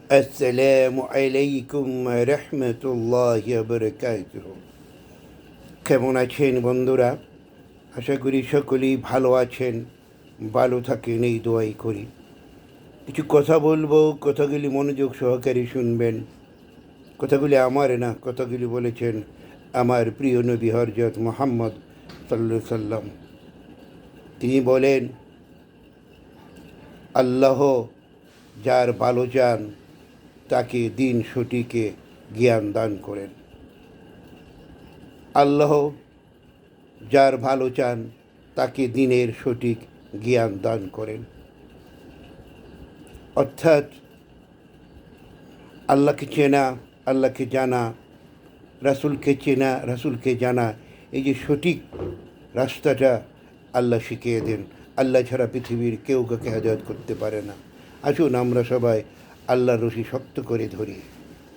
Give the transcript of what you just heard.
আসসালামু আলাইকুম রহমতুল্লাহি ওয়া বারাকাতুহু। কেমন আছেন বন্ধুরা? আশা করি সকলেই ভালো আছেন, ভালো থাকেন এই দোয়াই করি। কিছু কথা বলবো, কথাগুলি মনোযোগ সহকারে শুনবেন। কথাগুলি আমার না, কথাগুলি বলেছেন আমার প্রিয় নবী হযরত মুহাম্মদ সাল্লাল্লাহু আলাইহি সাল্লাম। তিনি বলেন, আল্লাহ যার ভালো চান তাকে দিন সঠিকে জ্ঞান দান করেন। আল্লাহ যার ভালো চান তাকে দিনের সঠিক জ্ঞান দান করেন। অর্থাৎ আল্লাহকে চেনা, আল্লাহকে জানা, রাসূলকে চেনা, রাসূলকে জানা, এই যে সঠিক রাস্তাটা আল্লাহ শিখিয়ে দেন। আল্লাহ ছাড়া পৃথিবীর কেউ কাউকে হেদায়েত করতে পারে না। আসুন আমরা সবাই আল্লাহর রশি শক্ত করে ধরি।